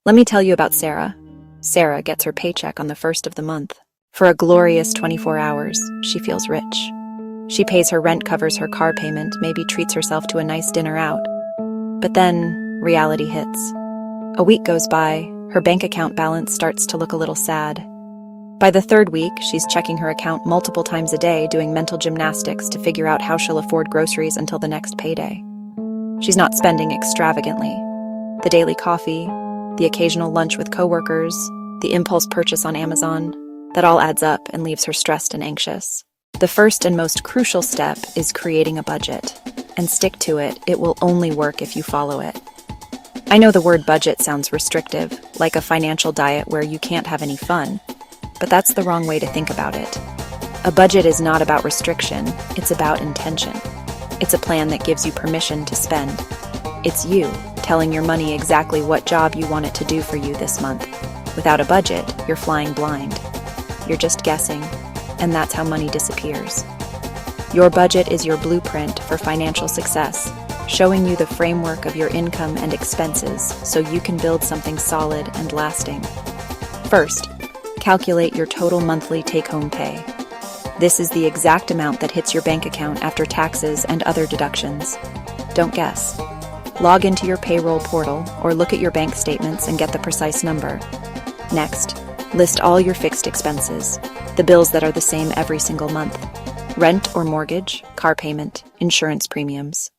Let me tell you about Sarah. Sarah gets her paycheck on the first of the month. For a glorious 24 hours, she feels rich. She pays her rent, covers her car payment, maybe treats herself to a nice dinner out. But then, reality hits. A week goes by, her bank account balance starts to look a little sad. By the third week, she's checking her account multiple times a day, doing mental gymnastics to figure out how she'll afford groceries until the next payday. She's not spending extravagantly. The daily coffee, the occasional lunch with coworkers, the impulse purchase on Amazon, that all adds up and leaves her stressed and anxious. The first and most crucial step is creating a budget. And stick to it, it will only work if you follow it. I know the word budget sounds restrictive, like a financial diet where you can't have any fun, but that's the wrong way to think about it. A budget is not about restriction, it's about intention. It's a plan that gives you permission to spend. It's you telling your money exactly what job you want it to do for you this month. Without a budget, you're flying blind. You're just guessing, and that's how money disappears. Your budget is your blueprint for financial success, showing you the framework of your income and expenses so you can build something solid and lasting. First, calculate your total monthly take-home pay. This is the exact amount that hits your bank account after taxes and other deductions. Don't guess. Log into your payroll portal or look at your bank statements and get the precise number. Next, list all your fixed expenses, the bills that are the same every single month. Rent or mortgage, car payment, insurance premiums.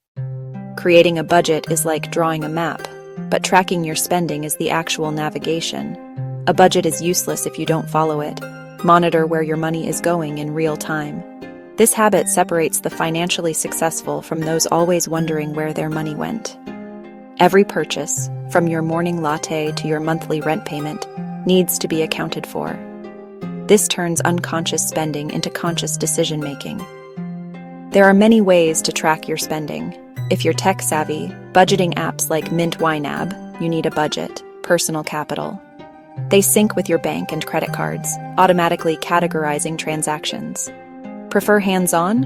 Creating a budget is like drawing a map, but tracking your spending is the actual navigation. A budget is useless if you don't follow it. Monitor where your money is going in real time. This habit separates the financially successful from those always wondering where their money went. Every purchase, from your morning latte to your monthly rent payment, needs to be accounted for. This turns unconscious spending into conscious decision-making. There are many ways to track your spending. If you're tech-savvy, budgeting apps like Mint YNAB, you need a budget, personal capital. They sync with your bank and credit cards, automatically categorizing transactions. Prefer hands-on?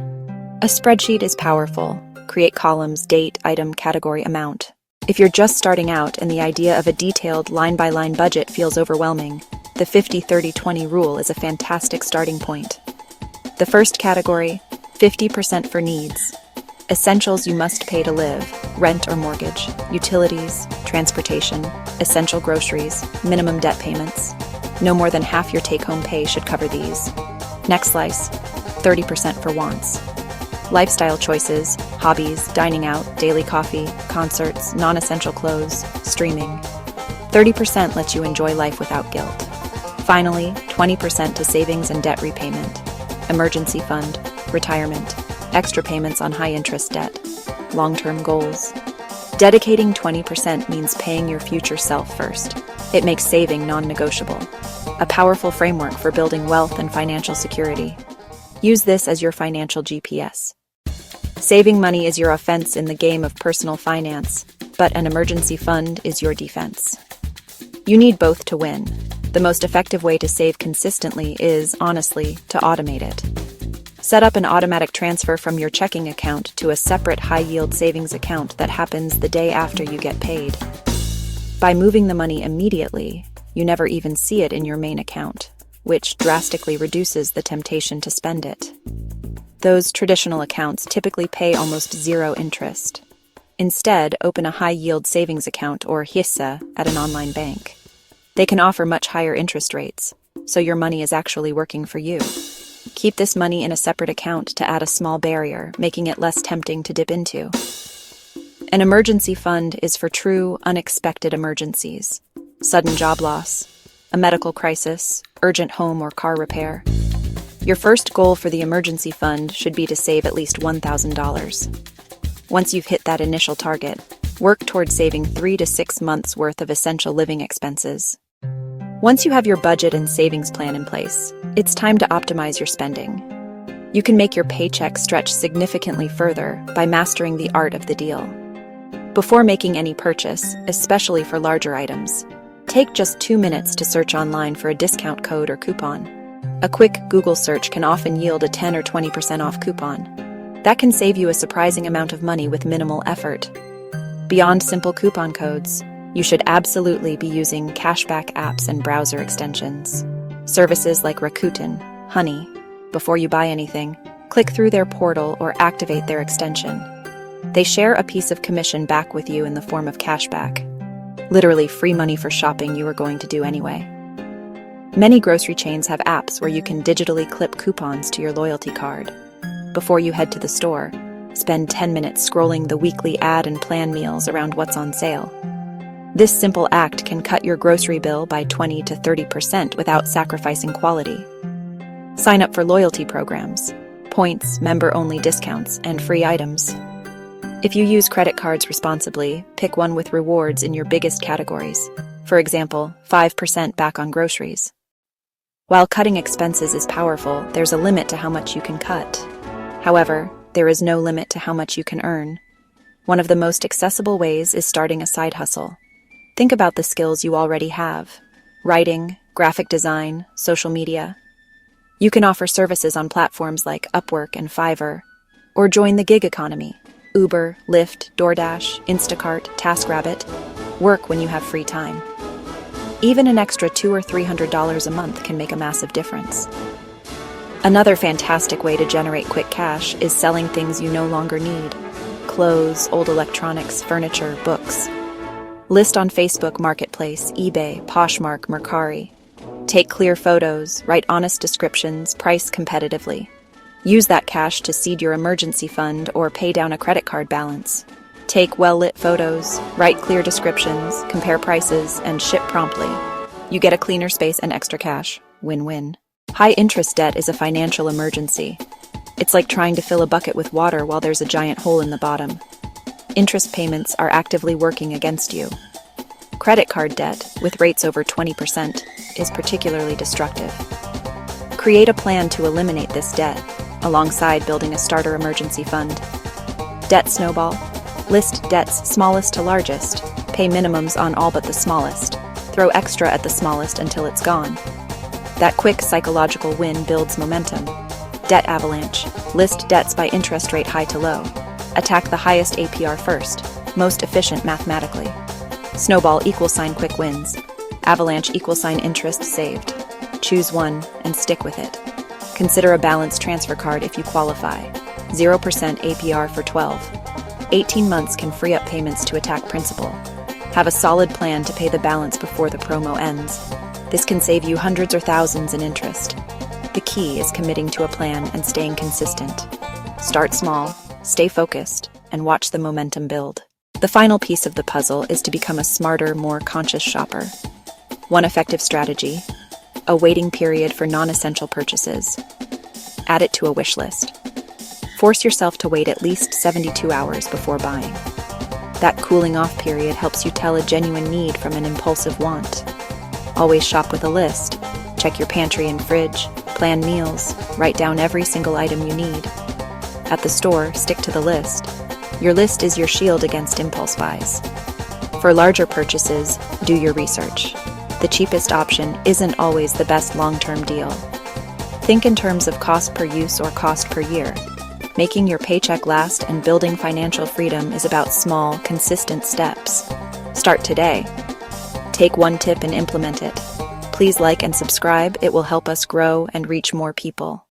A spreadsheet is powerful. Create columns, date, item, category, amount. If you're just starting out and the idea of a detailed line-by-line budget feels overwhelming, the 50-30-20 rule is a fantastic starting point. The first category, 50% for needs. Essentials you must pay to live, rent or mortgage, utilities, transportation, essential groceries, minimum debt payments. No more than half your take-home pay should cover these. Next slice, 30% for wants. Lifestyle choices, hobbies, dining out, daily coffee, concerts, non-essential clothes, streaming. 30% lets you enjoy life without guilt. Finally, 20% to savings and debt repayment, emergency fund, retirement, extra payments on high-interest debt, long-term goals. Dedicating 20% means paying your future self first. It makes saving non-negotiable. A powerful framework for building wealth and financial security. Use this as your financial GPS. Saving money is your offense in the game of personal finance, but an emergency fund is your defense. You need both to win. The most effective way to save consistently is, honestly, to automate it. Set up an automatic transfer from your checking account to a separate high-yield savings account that happens the day after you get paid. By moving the money immediately, you never even see it in your main account, which drastically reduces the temptation to spend it. Those traditional accounts typically pay almost zero interest. Instead, open a high-yield savings account or hissa at an online bank. They can offer much higher interest rates, so your money is actually working for you. Keep this money in a separate account to add a small barrier, making it less tempting to dip into. An emergency fund is for true, unexpected emergencies. Sudden job loss, a medical crisis, urgent home or car repair. Your first goal for the emergency fund should be to save at least $1,000. Once you've hit that initial target, work towards saving 3 to 6 months' worth of essential living expenses. Once you have your budget and savings plan in place, it's time to optimize your spending. You can make your paycheck stretch significantly further by mastering the art of the deal. Before making any purchase, especially for larger items, take just 2 minutes to search online for a discount code or coupon. A quick Google search can often yield a 10 or 20% off coupon. That can save you a surprising amount of money with minimal effort. Beyond simple coupon codes, You should absolutely be using cashback apps and browser extensions. Services like Rakuten, Honey. Before you buy anything, click through their portal or activate their extension. They share a piece of commission back with you in the form of cashback. Literally free money for shopping you were going to do anyway. Many grocery chains have apps where you can digitally clip coupons to your loyalty card. Before you head to the store, spend 10 minutes scrolling the weekly ad and plan meals around what's on sale. This simple act can cut your grocery bill by 20 to 30% without sacrificing quality. Sign up for loyalty programs, points, member-only discounts, and free items. If you use credit cards responsibly, pick one with rewards in your biggest categories. For example, 5% back on groceries. While cutting expenses is powerful, there's a limit to how much you can cut. However, there is no limit to how much you can earn. One of the most accessible ways is starting a side hustle. Think about the skills you already have: writing, graphic design, social media. You can offer services on platforms like Upwork and Fiverr, or join the gig economy: Uber, Lyft, DoorDash, Instacart, TaskRabbit. Work when you have free time. Even an extra $200 or $300 a month can make a massive difference. Another fantastic way to generate quick cash is selling things you no longer need: clothes, old electronics, furniture, books. List on Facebook Marketplace, eBay, Poshmark, Mercari. Take clear photos, write honest descriptions, price competitively. Use that cash to seed your emergency fund or pay down a credit card balance. Take well-lit photos, write clear descriptions, compare prices, and ship promptly. You get a cleaner space and extra cash. Win-win. High-interest debt is a financial emergency. It's like trying to fill a bucket with water while there's a giant hole in the bottom. Interest payments are actively working against you. Credit card debt, with rates over 20%, is particularly destructive. Create a plan to eliminate this debt, alongside building a starter emergency fund. Debt snowball. List debts smallest to largest. Pay minimums on all but the smallest. Throw extra at the smallest until it's gone. That quick psychological win builds momentum. Debt avalanche. List debts by interest rate high to low. Attack the highest APR first, most efficient mathematically. Snowball = quick wins. Avalanche = interest saved. Choose one and stick with it. Consider a balance transfer card if you qualify. 0% APR for 12. 18 months can free up payments to attack principal. Have a solid plan to pay the balance before the promo ends. This can save you hundreds or thousands in interest. The key is committing to a plan and staying consistent. Start small, stay focused, and watch the momentum build. The final piece of the puzzle is to become a smarter, more conscious shopper. One effective strategy: a waiting period for non-essential purchases. Add it to a wish list. Force yourself to wait at least 72 hours before buying. That cooling off period helps you tell a genuine need from an impulsive want. Always shop with a list. Check your pantry and fridge, plan meals, write down every single item you need. At the store, stick to the list. Your list is your shield against impulse buys. For larger purchases, do your research. The cheapest option isn't always the best long-term deal. Think in terms of cost per use or cost per year. Making your paycheck last and building financial freedom is about small, consistent steps. Start today. Take one tip and implement it. Please like and subscribe. It will help us grow and reach more people.